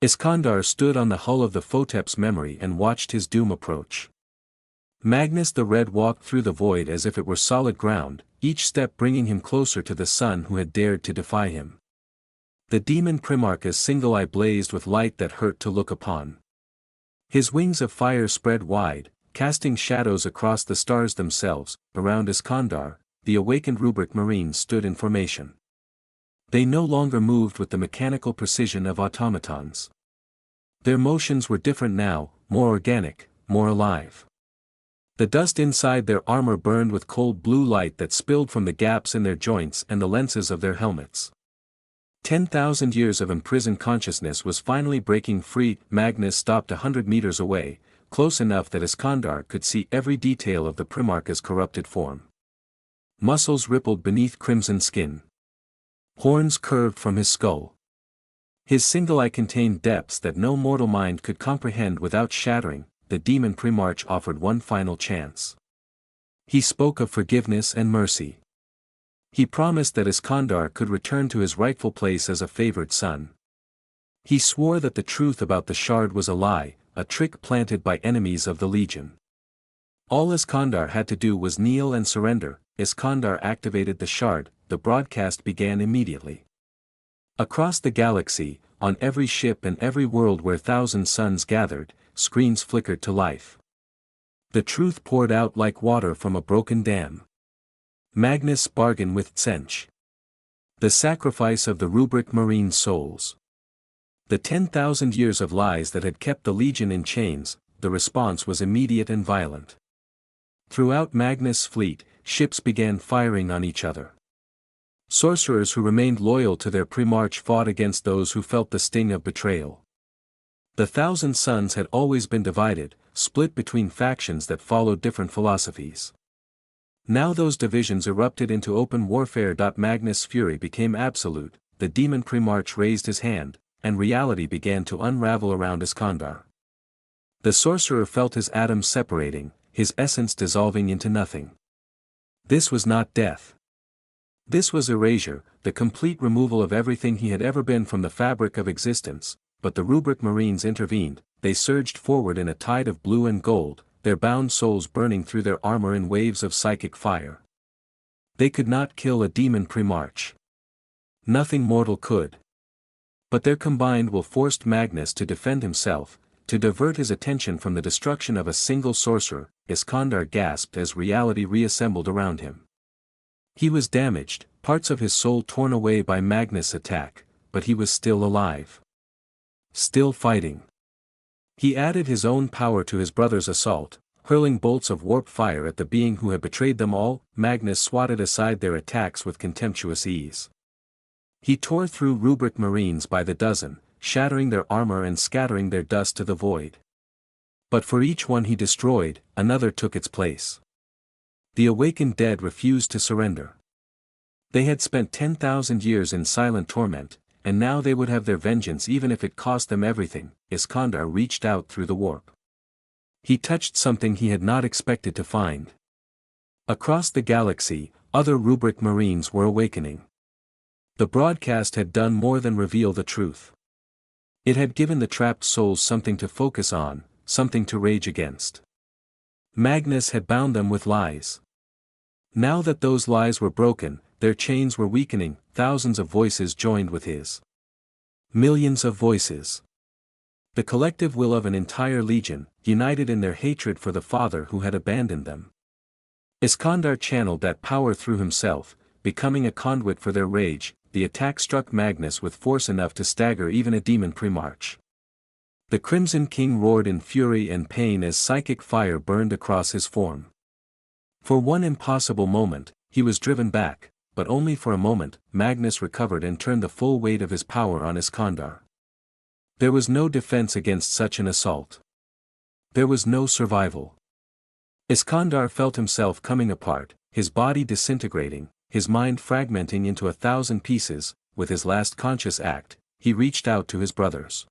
Iskandar stood on the hull of the Photep's memory and watched his doom approach. Magnus the Red walked through the void as if it were solid ground, each step bringing him closer to the son who had dared to defy him. The demon Primarch's single eye blazed with light that hurt to look upon. His wings of fire spread wide, casting shadows across the stars themselves. Around Iskandar, the awakened rubric marines stood in formation. They no longer moved with the mechanical precision of automatons. Their motions were different now, more organic, more alive. The dust inside their armor burned with cold blue light that spilled from the gaps in their joints and the lenses of their helmets. 10,000 years of imprisoned consciousness was finally breaking free. Magnus stopped 100 meters away, close enough that Iskandar could see every detail of the Primarch's corrupted form. Muscles rippled beneath crimson skin. Horns curved from his skull. His single eye contained depths that no mortal mind could comprehend without shattering. The demon Primarch offered one final chance. He spoke of forgiveness and mercy. He promised that Iskandar could return to his rightful place as a favored son. He swore that the truth about the shard was a lie, a trick planted by enemies of the Legion. All Iskandar had to do was kneel and surrender. Iskandar activated the shard. The broadcast began immediately. Across the galaxy, on every ship and every world where thousand suns gathered, screens flickered to life. The truth poured out like water from a broken dam. Magnus' bargain with Tsench. The sacrifice of the rubric marine souls. The 10,000 years of lies that had kept the Legion in chains. The response was immediate and violent. Throughout Magnus' fleet, ships began firing on each other. Sorcerers who remained loyal to their Primarch fought against those who felt the sting of betrayal. The Thousand Suns had always been divided, split between factions that followed different philosophies. Now those divisions erupted into open warfare. Magnus' fury became absolute. The demon Primarch raised his hand, and reality began to unravel around Iskandar. The sorcerer felt his atoms separating, his essence dissolving into nothing. This was not death. This was erasure, the complete removal of everything he had ever been from the fabric of existence. But the rubric marines intervened. They surged forward in a tide of blue and gold, their bound souls burning through their armor in waves of psychic fire. They could not kill a demon Primarch. Nothing mortal could. But their combined will forced Magnus to defend himself, to divert his attention from the destruction of a single sorcerer. Iskandar gasped as reality reassembled around him. He was damaged, parts of his soul torn away by Magnus' attack, but he was still alive. Still fighting. He added his own power to his brother's assault, hurling bolts of warp fire at the being who had betrayed them all. Magnus swatted aside their attacks with contemptuous ease. He tore through rubric marines by the dozen, shattering their armor and scattering their dust to the void. But for each one he destroyed, another took its place. The awakened dead refused to surrender. They had spent 10,000 years in silent torment, and now they would have their vengeance even if it cost them everything. Iskandar reached out through the warp. He touched something he had not expected to find. Across the galaxy, other rubric marines were awakening. The broadcast had done more than reveal the truth. It had given the trapped souls something to focus on, something to rage against. Magnus had bound them with lies. Now that those lies were broken, their chains were weakening. Thousands of voices joined with his. Millions of voices. The collective will of an entire legion, united in their hatred for the father who had abandoned them. Iskandar channeled that power through himself, becoming a conduit for their rage. The attack struck Magnus with force enough to stagger even a demon Primarch. The Crimson King roared in fury and pain as psychic fire burned across his form. For one impossible moment, he was driven back, but only for a moment. Magnus recovered and turned the full weight of his power on Iskandar. There was no defense against such an assault. There was no survival. Iskandar felt himself coming apart, his body disintegrating, his mind fragmenting into 1,000 pieces. With his last conscious act, he reached out to his brothers.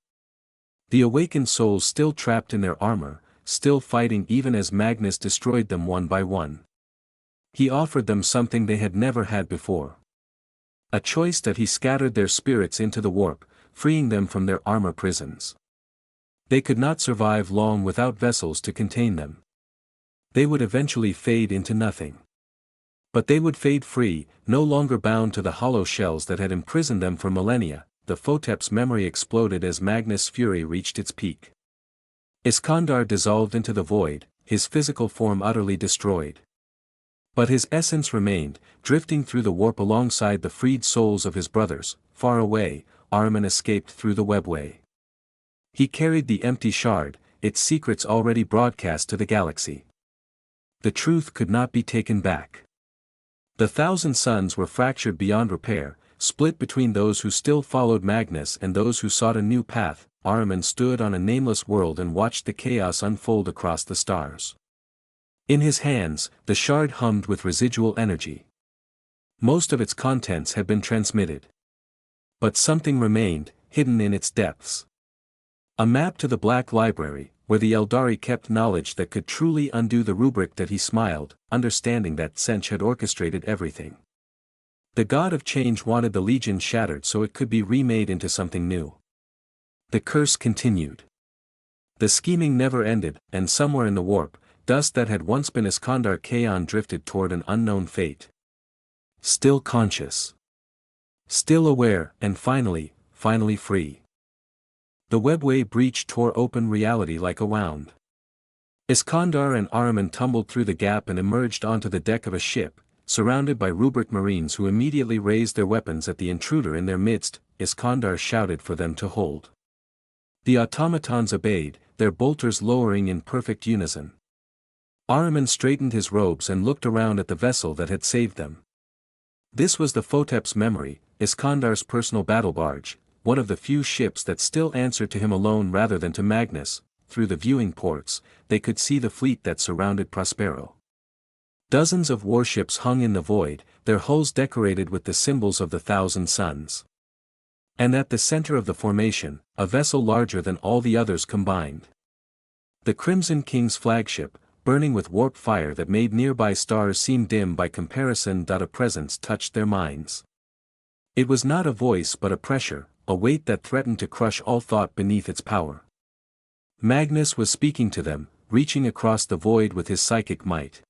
The awakened souls still trapped in their armor, still fighting even as Magnus destroyed them one by one. He offered them something they had never had before. A choice that he scattered their spirits into the warp, freeing them from their armor prisons. They could not survive long without vessels to contain them. They would eventually fade into nothing. But they would fade free, no longer bound to the hollow shells that had imprisoned them for millennia. The Photep's memory exploded as Magnus' fury reached its peak. Iskandar dissolved into the void, his physical form utterly destroyed. But his essence remained, drifting through the warp alongside the freed souls of his brothers. Far away, Ahriman escaped through the webway. He carried the empty shard, its secrets already broadcast to the galaxy. The truth could not be taken back. The Thousand Suns were fractured beyond repair, split between those who still followed Magnus and those who sought a new path. Ahriman stood on a nameless world and watched the chaos unfold across the stars. In his hands, the shard hummed with residual energy. Most of its contents had been transmitted. But something remained, hidden in its depths. A map to the Black Library, where the Eldari kept knowledge that could truly undo the rubric. That he smiled, understanding that Sench had orchestrated everything. The god of change wanted the Legion shattered so it could be remade into something new. The curse continued. The scheming never ended, and somewhere in the warp, dust that had once been Iskandar Kaon drifted toward an unknown fate. Still conscious. Still aware, and finally free. The webway breach tore open reality like a wound. Iskandar and Ahriman tumbled through the gap and emerged onto the deck of a ship, surrounded by rubric marines who immediately raised their weapons at the intruder in their midst. Iskandar shouted for them to hold. The automatons obeyed, their bolters lowering in perfect unison. Ahriman straightened his robes and looked around at the vessel that had saved them. This was the Photep's memory, Iskandar's personal battle barge, one of the few ships that still answered to him alone rather than to Magnus. Through the viewing ports, they could see the fleet that surrounded Prospero. Dozens of warships hung in the void, their hulls decorated with the symbols of the Thousand Suns. And at the center of the formation, a vessel larger than all the others combined. The Crimson King's flagship, burning with warp fire that made nearby stars seem dim by comparison. A presence touched their minds. It was not a voice but a pressure, a weight that threatened to crush all thought beneath its power. Magnus was speaking to them, reaching across the void with his psychic might.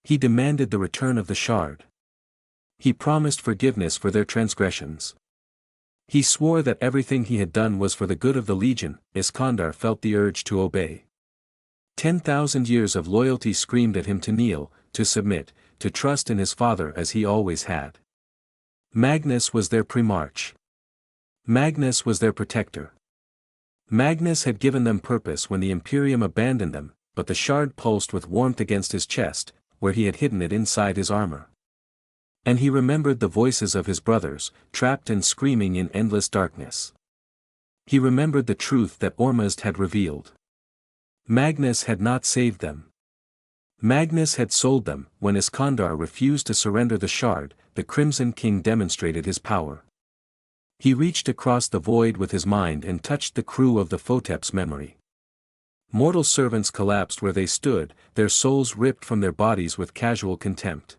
He demanded the return of the shard. He promised forgiveness for their transgressions. He swore that everything he had done was for the good of the Legion. Iskandar felt the urge to obey. 10,000 years of loyalty screamed at him to kneel, to submit, to trust in his father as he always had. Magnus was their primarch. Magnus was their protector. Magnus had given them purpose when the Imperium abandoned them, but the shard pulsed with warmth against his chest, where he had hidden it inside his armor. And he remembered the voices of his brothers, trapped and screaming in endless darkness. He remembered the truth that Ormuzd had revealed. Magnus had not saved them. Magnus had sold them. When Iskandar refused to surrender the shard, the Crimson King demonstrated his power. He reached across the void with his mind and touched the crew of the Photep's memory. Mortal servants collapsed where they stood, their souls ripped from their bodies with casual contempt.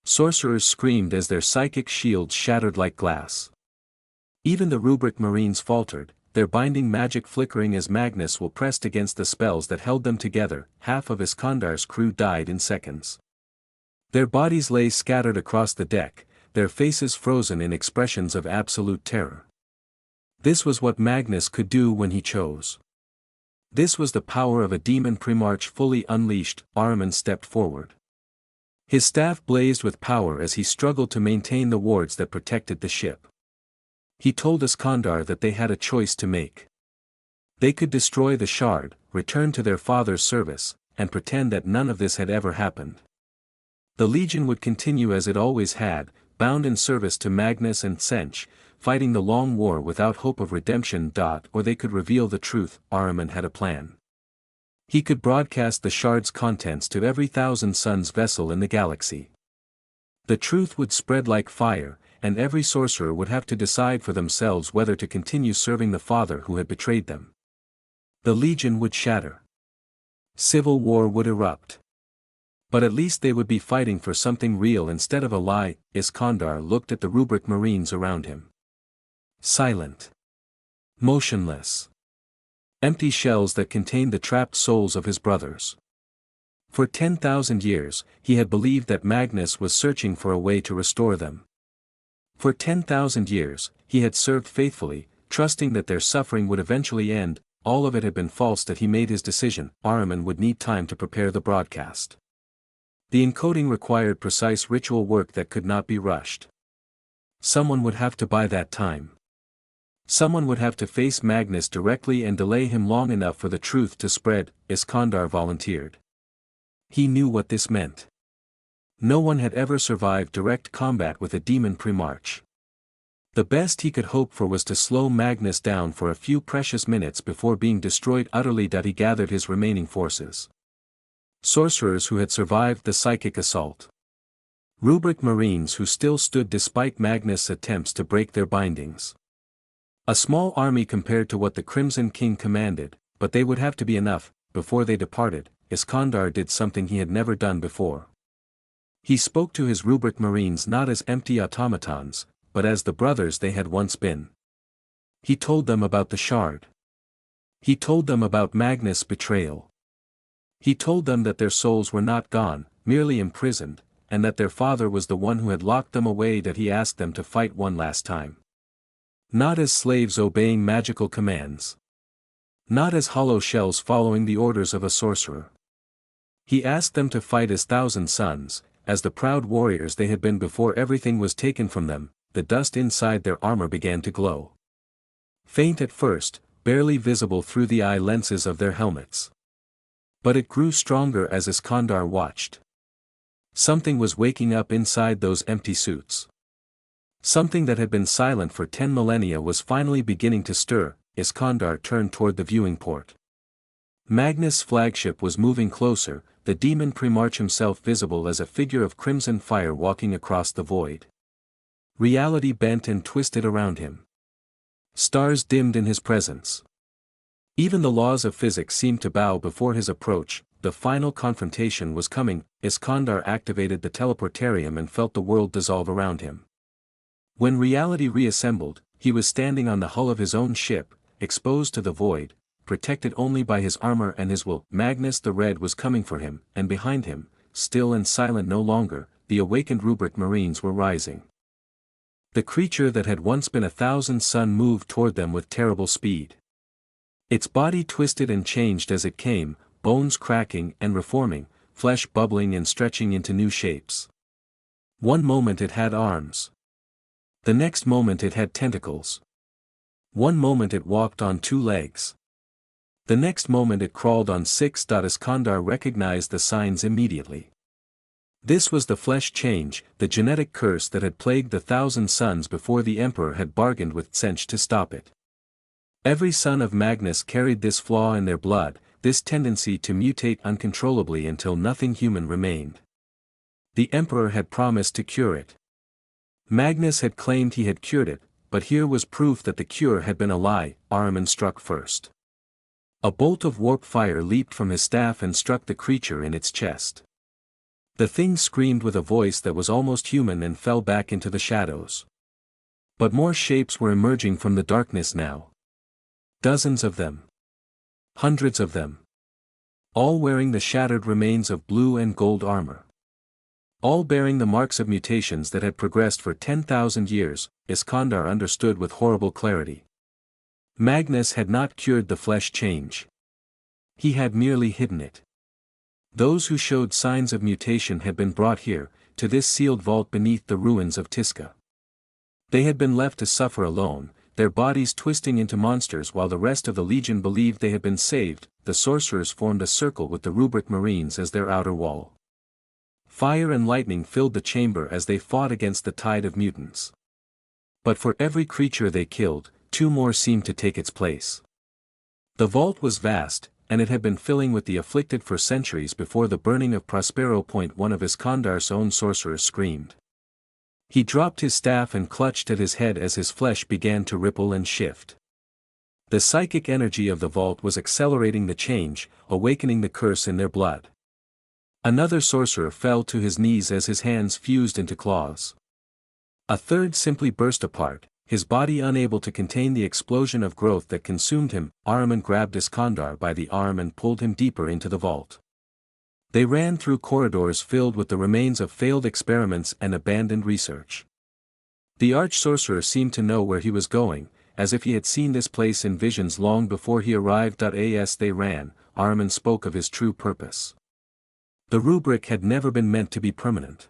Sorcerers screamed as their psychic shields shattered like glass. Even the rubric marines faltered, their binding magic flickering as Magnus will pressed against the spells that held them together. Half of Iskandar's crew died in seconds. Their bodies lay scattered across the deck, their faces frozen in expressions of absolute terror. This was what Magnus could do when he chose. This was the power of a demon primarch fully unleashed. Ahriman stepped forward. His staff blazed with power as he struggled to maintain the wards that protected the ship. He told Iskandar that they had a choice to make. They could destroy the shard, return to their father's service, and pretend that none of this had ever happened. The Legion would continue as it always had, bound in service to Magnus and Sench, fighting the long war without hope of redemption. Or they could reveal the truth. Ahriman had a plan. He could broadcast the shard's contents to every Thousand Suns vessel in the galaxy. The truth would spread like fire, and every sorcerer would have to decide for themselves whether to continue serving the father who had betrayed them. The Legion would shatter. Civil war would erupt. But at least they would be fighting for something real instead of a lie. Iskandar looked at the rubric marines around him. Silent. Motionless. Empty shells that contained the trapped souls of his brothers. For 10,000 years, he had believed that Magnus was searching for a way to restore them. For 10,000 years, he had served faithfully, trusting that their suffering would eventually end. All of it had been false. That he made his decision. Ahriman would need time to prepare the broadcast. The encoding required precise ritual work that could not be rushed. Someone would have to buy that time. Someone would have to face Magnus directly and delay him long enough for the truth to spread. Iskandar volunteered. He knew what this meant. No one had ever survived direct combat with a demon Primarch. The best he could hope for was to slow Magnus down for a few precious minutes before being destroyed utterly. He gathered his remaining forces. Sorcerers who had survived the psychic assault. Rubric Marines who still stood despite Magnus' attempts to break their bindings. A small army compared to what the Crimson King commanded, but they would have to be enough. Before they departed, Iskandar did something he had never done before. He spoke to his Rubric Marines not as empty automatons, but as the brothers they had once been. He told them about the shard. He told them about Magnus' betrayal. He told them that their souls were not gone, merely imprisoned, and that their father was the one who had locked them away. That he asked them to fight one last time. Not as slaves obeying magical commands. Not as hollow shells following the orders of a sorcerer. He asked them to fight as thousand sons, as the proud warriors they had been before everything was taken from them. The dust inside their armor began to glow. Faint at first, barely visible through the eye lenses of their helmets. But it grew stronger as Iskandar watched. Something was waking up inside those empty suits. Something that had been silent for 10 millennia was finally beginning to stir. Iskandar turned toward the viewing port. Magnus' flagship was moving closer, the demon Primarch himself visible as a figure of crimson fire walking across the void. Reality bent and twisted around him. Stars dimmed in his presence. Even the laws of physics seemed to bow before his approach. The final confrontation was coming. Iskandar activated the teleportarium and felt the world dissolve around him. When reality reassembled, he was standing on the hull of his own ship, exposed to the void, protected only by his armor and his will. Magnus the Red was coming for him, and behind him, still and silent no longer, the awakened Rubric Marines were rising. The creature that had once been 1,000 sun moved toward them with terrible speed. Its body twisted and changed as it came, bones cracking and reforming, flesh bubbling and stretching into new shapes. One moment it had arms. The next moment it had tentacles. One moment it walked on 2 legs. The next moment it crawled on 6. Iskandar recognized the signs immediately. This was the flesh change, the genetic curse that had plagued the 1,000 sons before the Emperor had bargained with Tsench to stop it. Every son of Magnus carried this flaw in their blood, this tendency to mutate uncontrollably until nothing human remained. The Emperor had promised to cure it. Magnus had claimed he had cured it, but here was proof that the cure had been a lie. Ahriman struck first. A bolt of warp fire leaped from his staff and struck the creature in its chest. The thing screamed with a voice that was almost human and fell back into the shadows. But more shapes were emerging from the darkness now. Dozens of them. Hundreds of them. All wearing the shattered remains of blue and gold armor. All bearing the marks of mutations that had progressed for 10,000 years. Iskandar understood with horrible clarity. Magnus had not cured the flesh change. He had merely hidden it. Those who showed signs of mutation had been brought here, to this sealed vault beneath the ruins of Tiska. They had been left to suffer alone, their bodies twisting into monsters while the rest of the Legion believed they had been saved. The sorcerers formed a circle with the Rubric Marines as their outer wall. Fire and lightning filled the chamber as they fought against the tide of mutants. But for every creature they killed, 2 more seemed to take its place. The vault was vast, and it had been filling with the afflicted for centuries before the burning of Prospero. One of Iskandar's own sorcerers screamed. He dropped his staff and clutched at his head as his flesh began to ripple and shift. The psychic energy of the vault was accelerating the change, awakening the curse in their blood. Another sorcerer fell to his knees as his hands fused into claws. A third simply burst apart, his body unable to contain the explosion of growth that consumed him. Ahriman grabbed Iskandar by the arm and pulled him deeper into the vault. They ran through corridors filled with the remains of failed experiments and abandoned research. The arch-sorcerer seemed to know where he was going, as if he had seen this place in visions long before he arrived. As they ran, Ahriman spoke of his true purpose. The rubric had never been meant to be permanent.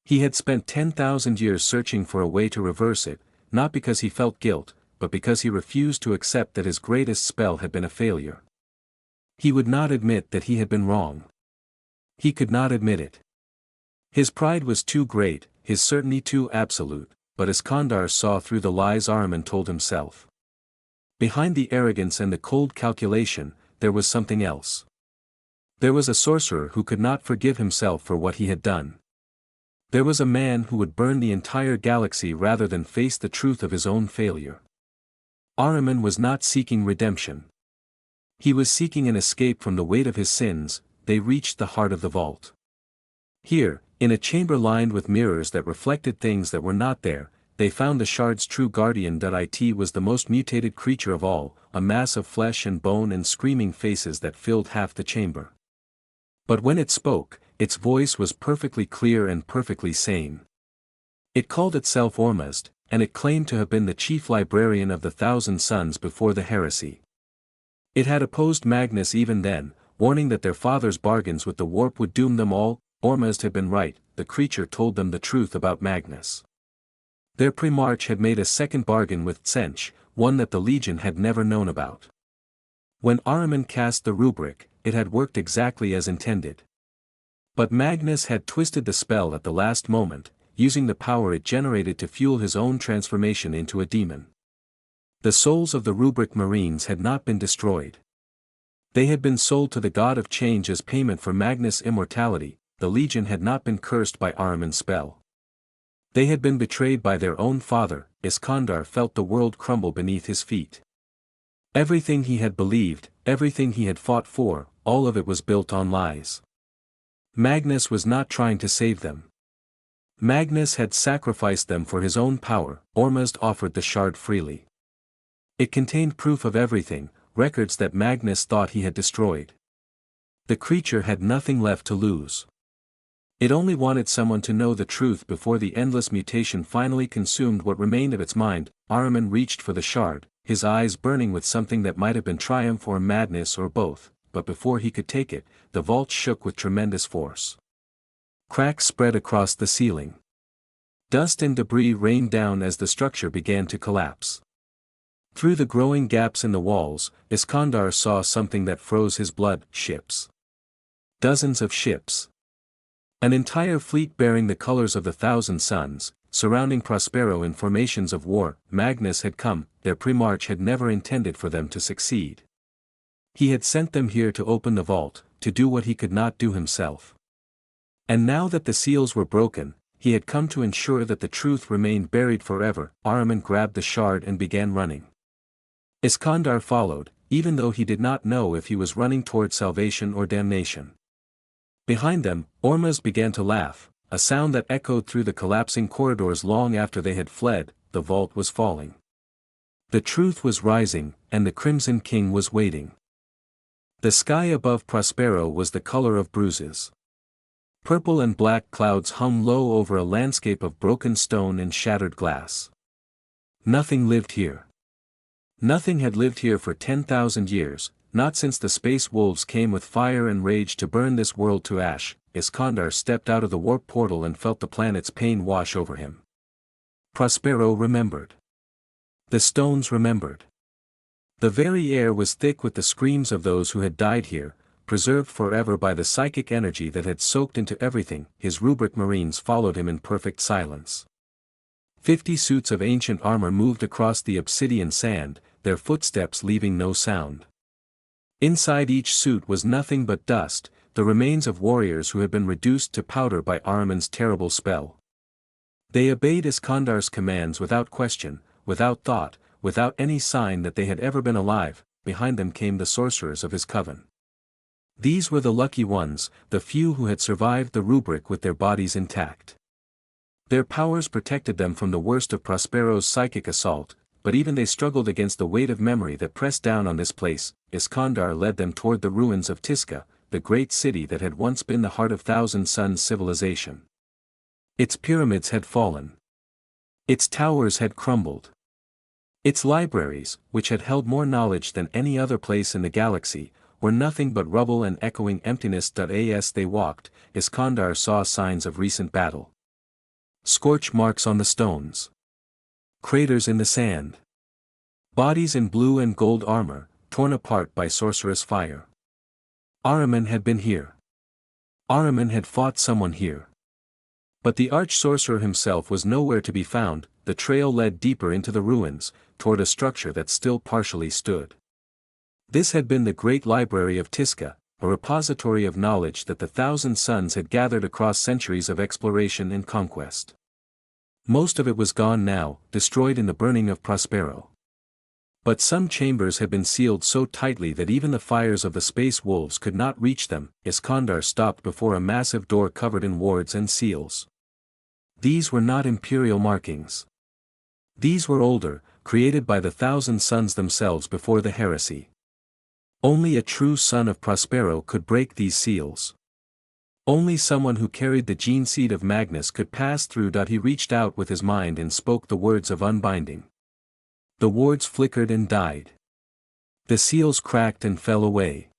He had spent 10,000 years searching for a way to reverse it, not because he felt guilt, but because he refused to accept that his greatest spell had been a failure. He would not admit that he had been wrong. He could not admit it. His pride was too great, his certainty too absolute, but Iskandar saw through the lies Ahriman told himself. Behind the arrogance and the cold calculation, there was something else. There was a sorcerer who could not forgive himself for what he had done. There was a man who would burn the entire galaxy rather than face the truth of his own failure. Ahriman was not seeking redemption. He was seeking an escape from the weight of his sins. They reached the heart of the vault. Here, in a chamber lined with mirrors that reflected things that were not there, they found the shard's true guardian. It was the most mutated creature of all, a mass of flesh and bone and screaming faces that filled half the chamber. But when it spoke, its voice was perfectly clear and perfectly sane. It called itself Ormuzd, and it claimed to have been the chief librarian of the Thousand Sons before the heresy. It had opposed Magnus even then, warning that their father's bargains with the warp would doom them all. Ormuzd had been right, the creature told them the truth about Magnus. Their Primarch had made a second bargain with Tsench, one that the Legion had never known about. When Ahriman cast the rubric, it had worked exactly as intended. But Magnus had twisted the spell at the last moment, using the power it generated to fuel his own transformation into a demon. The souls of the rubric Marines had not been destroyed. They had been sold to the god of change as payment for Magnus' immortality. The Legion had not been cursed by Ahriman's spell. They had been betrayed by their own father. Iskandar felt the world crumble beneath his feet. Everything he had believed, everything he had fought for, all of it was built on lies. Magnus was not trying to save them. Magnus had sacrificed them for his own power. Ormuzd offered the shard freely. It contained proof of everything, records that Magnus thought he had destroyed. The creature had nothing left to lose. It only wanted someone to know the truth before the endless mutation finally consumed what remained of its mind. Ahriman reached for the shard, his eyes burning with something that might have been triumph or madness or both, but before he could take it, the vault shook with tremendous force. Cracks spread across the ceiling. Dust and debris rained down as the structure began to collapse. Through the growing gaps in the walls, Iskandar saw something that froze his blood. Ships. Dozens of ships. An entire fleet bearing the colors of the Thousand Sons, surrounding Prospero in formations of war. Magnus had come. Their Primarch had never intended for them to succeed. He had sent them here to open the vault, to do what he could not do himself. And now that the seals were broken, he had come to ensure that the truth remained buried forever. Ahriman grabbed the shard and began running. Iskandar followed, even though he did not know if he was running toward salvation or damnation. Behind them, Ormuzd began to laugh, a sound that echoed through the collapsing corridors long after they had fled. The vault was falling. The truth was rising, and the Crimson King was waiting. The sky above Prospero was the color of bruises. Purple and black clouds hung low over a landscape of broken stone and shattered glass. Nothing lived here. Nothing had lived here for 10,000 years, not since the space wolves came with fire and rage to burn this world to ash. Iskandar stepped out of the warp portal and felt the planet's pain wash over him. Prospero remembered. The stones remembered. The very air was thick with the screams of those who had died here, preserved forever by the psychic energy that had soaked into everything. His rubric Marines followed him in perfect silence. 50 suits of ancient armor moved across the obsidian sand, their footsteps leaving no sound. Inside each suit was nothing but dust, the remains of warriors who had been reduced to powder by Ahriman's terrible spell. They obeyed Iskandar's commands without question, without thought, without any sign that they had ever been alive. Behind them came the sorcerers of his coven. These were the lucky ones, the few who had survived the rubric with their bodies intact. Their powers protected them from the worst of Prospero's psychic assault, but even they struggled against the weight of memory that pressed down on this place. Iskandar led them toward the ruins of Tiska, the great city that had once been the heart of Thousand Suns civilization. Its pyramids had fallen. Its towers had crumbled. Its libraries, which had held more knowledge than any other place in the galaxy, were nothing but rubble and echoing emptiness. As they walked, Iskandar saw signs of recent battle. Scorch marks on the stones. Craters in the sand. Bodies in blue and gold armor, torn apart by sorcerous fire. Ahriman had been here. Ahriman had fought someone here. But the arch-sorcerer himself was nowhere to be found. The trail led deeper into the ruins, toward a structure that still partially stood. This had been the great library of Tiska, a repository of knowledge that the Thousand Suns had gathered across centuries of exploration and conquest. Most of it was gone now, destroyed in the burning of Prospero. But some chambers had been sealed so tightly that even the fires of the space wolves could not reach them. Iskandar stopped before a massive door covered in wards and seals. These were not imperial markings. These were older, created by the Thousand Suns themselves before the heresy. Only a true son of Prospero could break these seals. Only someone who carried the gene seed of Magnus could pass through. He reached out with his mind and spoke the words of unbinding. The wards flickered and died. The seals cracked and fell away.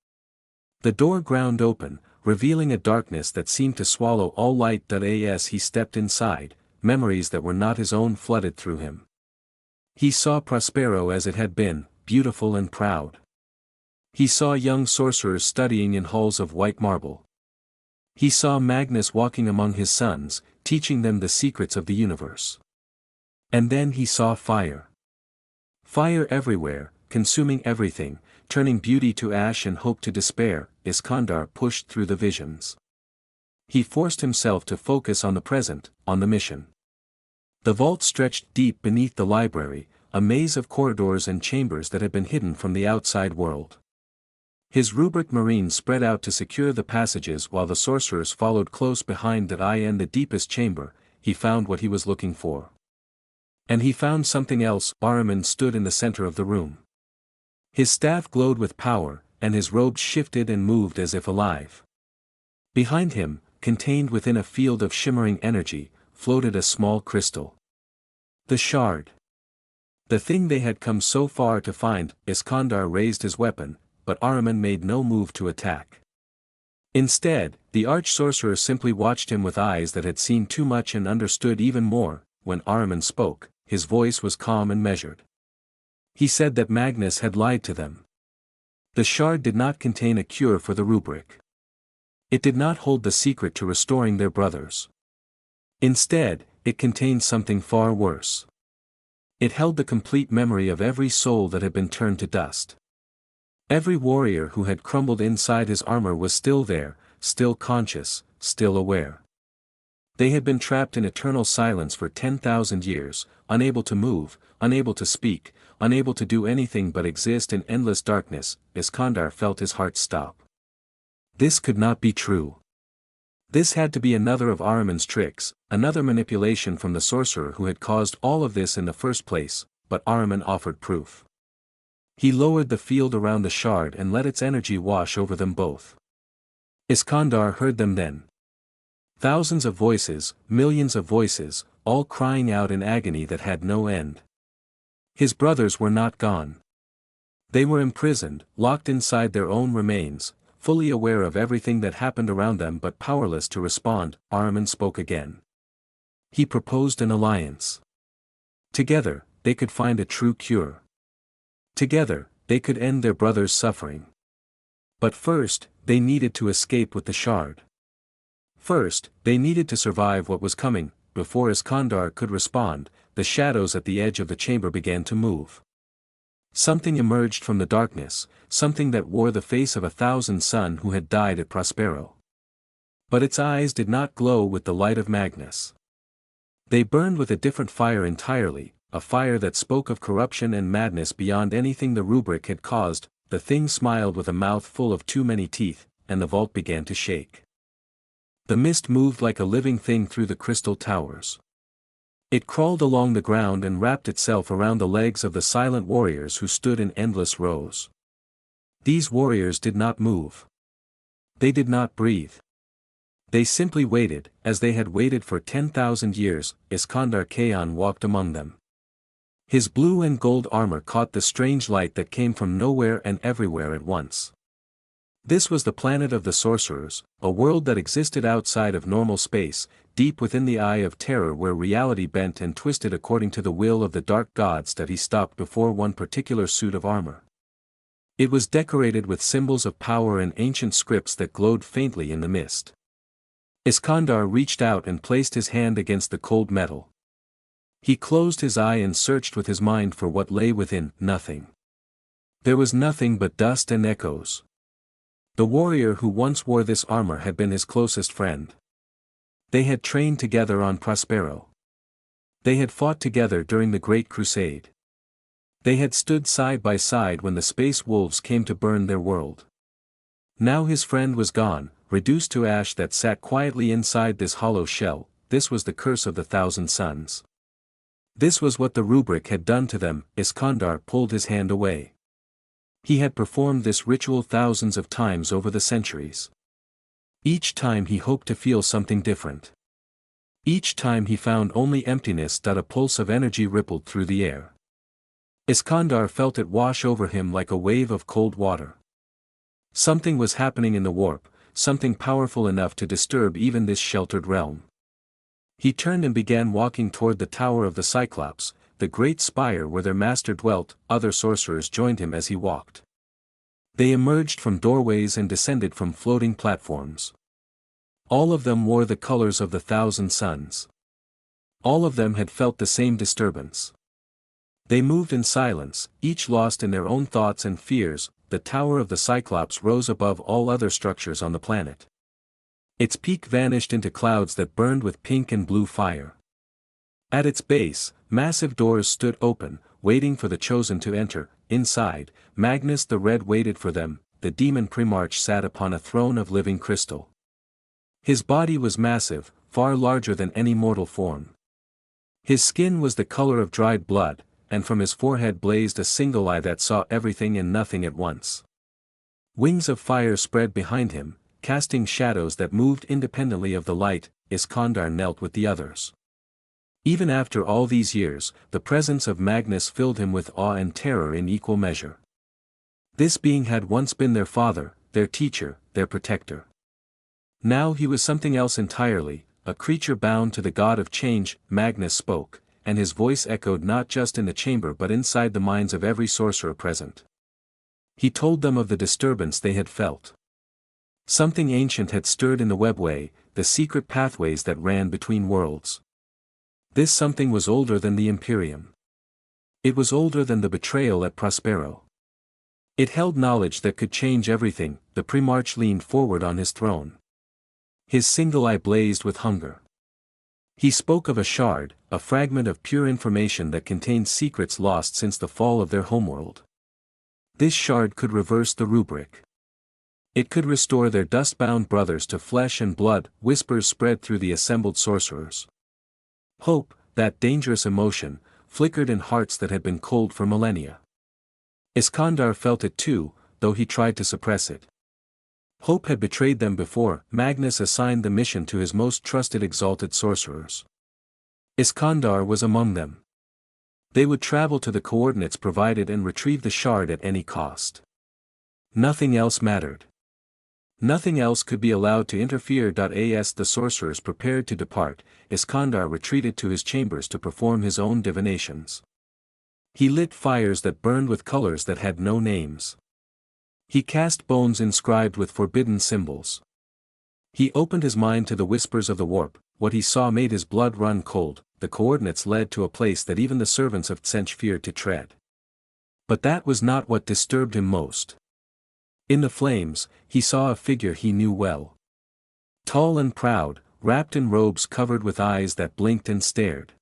The door ground open, revealing a darkness that seemed to swallow all light. As he stepped inside, memories that were not his own flooded through him. He saw Prospero as it had been, beautiful and proud. He saw young sorcerers studying in halls of white marble. He saw Magnus walking among his sons, teaching them the secrets of the universe. And then he saw fire. Fire everywhere, consuming everything, turning beauty to ash and hope to despair. Iskandar pushed through the visions. He forced himself to focus on the present, on the mission. The vault stretched deep beneath the library, a maze of corridors and chambers that had been hidden from the outside world. His rubric marines spread out to secure the passages while the sorcerers followed close behind. In the deepest chamber, he found what he was looking for. And he found something else. Ahriman stood in the center of the room. His staff glowed with power, and his robes shifted and moved as if alive. Behind him, contained within a field of shimmering energy, floated a small crystal. The shard. The thing they had come so far to find. Iskandar raised his weapon, but Ahriman made no move to attack. Instead, the arch-sorcerer simply watched him with eyes that had seen too much and understood even more. When Ahriman spoke, his voice was calm and measured. He said that Magnus had lied to them. The shard did not contain a cure for the rubric. It did not hold the secret to restoring their brothers. Instead, it contained something far worse. It held the complete memory of every soul that had been turned to dust. Every warrior who had crumbled inside his armor was still there, still conscious, still aware. They had been trapped in eternal silence for 10,000 years, unable to move, unable to speak, unable to do anything but exist in endless darkness. Iskandar felt his heart stop. This could not be true. This had to be another of Ahriman's tricks, another manipulation from the sorcerer who had caused all of this in the first place. But Ahriman offered proof. He lowered the field around the shard and let its energy wash over them both. Iskandar heard them then. Thousands of voices, millions of voices, all crying out in agony that had no end. His brothers were not gone. They were imprisoned, locked inside their own remains, fully aware of everything that happened around them but powerless to respond. Ahriman spoke again. He proposed an alliance. Together, they could find a true cure. Together, they could end their brothers' suffering. But first, they needed to escape with the shard. First, they needed to survive what was coming. Before Iskandar could respond, the shadows at the edge of the chamber began to move. Something emerged from the darkness, something that wore the face of a Thousand Sun who had died at Prospero. But its eyes did not glow with the light of Magnus. They burned with a different fire entirely, a fire that spoke of corruption and madness beyond anything the rubric had caused. The thing smiled with a mouth full of too many teeth, and the vault began to shake. The mist moved like a living thing through the crystal towers. It crawled along the ground and wrapped itself around the legs of the silent warriors who stood in endless rows. These warriors did not move. They did not breathe. They simply waited, as they had waited for 10,000 years. Iskandar Khan walked among them. His blue and gold armor caught the strange light that came from nowhere and everywhere at once. This was the planet of the sorcerers, a world that existed outside of normal space, deep within the eye of terror where reality bent and twisted according to the will of the dark gods. That he stopped before one particular suit of armor. It was decorated with symbols of power and ancient scripts that glowed faintly in the mist. Iskandar reached out and placed his hand against the cold metal. He closed his eye and searched with his mind for what lay within. Nothing. There was nothing but dust and echoes. The warrior who once wore this armor had been his closest friend. They had trained together on Prospero. They had fought together during the Great Crusade. They had stood side by side when the space wolves came to burn their world. Now his friend was gone, reduced to ash that sat quietly inside this hollow shell. This was the curse of the Thousand Suns. This was what the rubric had done to them. Iskandar pulled his hand away. He had performed this ritual thousands of times over the centuries. Each time he hoped to feel something different. Each time he found only emptiness. A pulse of energy rippled through the air. Iskandar felt it wash over him like a wave of cold water. Something was happening in the warp, something powerful enough to disturb even this sheltered realm. He turned and began walking toward the Tower of the Cyclops, the great spire where their master dwelt. Other sorcerers joined him as he walked. They emerged from doorways and descended from floating platforms. All of them wore the colors of the Thousand Suns. All of them had felt the same disturbance. They moved in silence, each lost in their own thoughts and fears. The Tower of the Cyclops rose above all other structures on the planet. Its peak vanished into clouds that burned with pink and blue fire. At its base, massive doors stood open, waiting for the chosen to enter. Inside, Magnus the Red waited for them. The demon Primarch sat upon a throne of living crystal. His body was massive, far larger than any mortal form. His skin was the color of dried blood, and from his forehead blazed a single eye that saw everything and nothing at once. Wings of fire spread behind him, casting shadows that moved independently of the light. Iskandar knelt with the others. Even after all these years, the presence of Magnus filled him with awe and terror in equal measure. This being had once been their father, their teacher, their protector. Now he was something else entirely, a creature bound to the god of change. Magnus spoke, and his voice echoed not just in the chamber but inside the minds of every sorcerer present. He told them of the disturbance they had felt. Something ancient had stirred in the webway, the secret pathways that ran between worlds. This something was older than the Imperium. It was older than the betrayal at Prospero. It held knowledge that could change everything. The Primarch leaned forward on his throne. His single eye blazed with hunger. He spoke of a shard, a fragment of pure information that contained secrets lost since the fall of their homeworld. This shard could reverse the rubric. It could restore their dust-bound brothers to flesh and blood. Whispers spread through the assembled sorcerers. Hope, that dangerous emotion, flickered in hearts that had been cold for millennia. Iskandar felt it too, though he tried to suppress it. Hope had betrayed them before. Magnus assigned the mission to his most trusted exalted sorcerers. Iskandar was among them. They would travel to the coordinates provided and retrieve the shard at any cost. Nothing else mattered. Nothing else could be allowed to interfere. As the sorcerers prepared to depart, Iskandar retreated to his chambers to perform his own divinations. He lit fires that burned with colors that had no names. He cast bones inscribed with forbidden symbols. He opened his mind to the whispers of the warp. What he saw made his blood run cold. The coordinates led to a place that even the servants of Tsench feared to tread. But that was not what disturbed him most. In the flames, he saw a figure he knew well. Tall and proud, wrapped in robes covered with eyes that blinked and stared.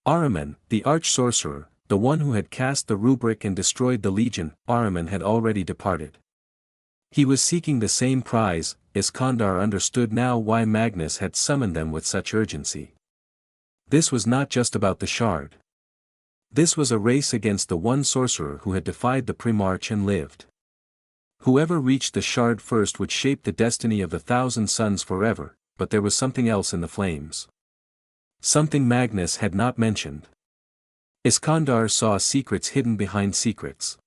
Ahriman, the arch-sorcerer, the one who had cast the rubric and destroyed the Legion. Ahriman had already departed. He was seeking the same prize. Iskandar understood now why Magnus had summoned them with such urgency. This was not just about the shard. This was a race against the one sorcerer who had defied the Primarch and lived. Whoever reached the shard first would shape the destiny of the Thousand Suns forever, but there was something else in the flames. Something Magnus had not mentioned. Iskandar saw secrets hidden behind secrets.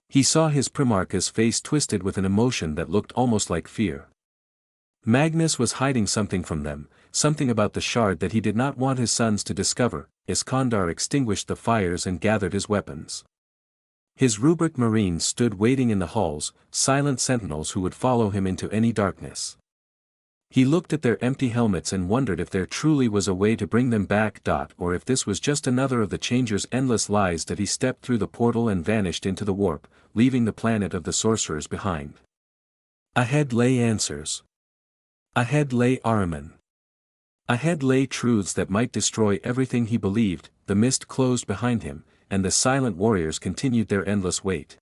He saw his Primarch's face twisted with an emotion that looked almost like fear. Magnus was hiding something from them, something about the shard that he did not want his sons to discover. Iskandar extinguished the fires and gathered his weapons. His rubric marines stood waiting in the halls, silent sentinels who would follow him into any darkness. He looked at their empty helmets and wondered if there truly was a way to bring them back. Or if this was just another of the Changer's endless lies that he stepped through the portal and vanished into the warp, leaving the planet of the sorcerers behind. Ahead lay answers. Ahead lay Ahriman. Ahead lay truths that might destroy everything he believed. The mist closed behind him, and the silent warriors continued their endless wait.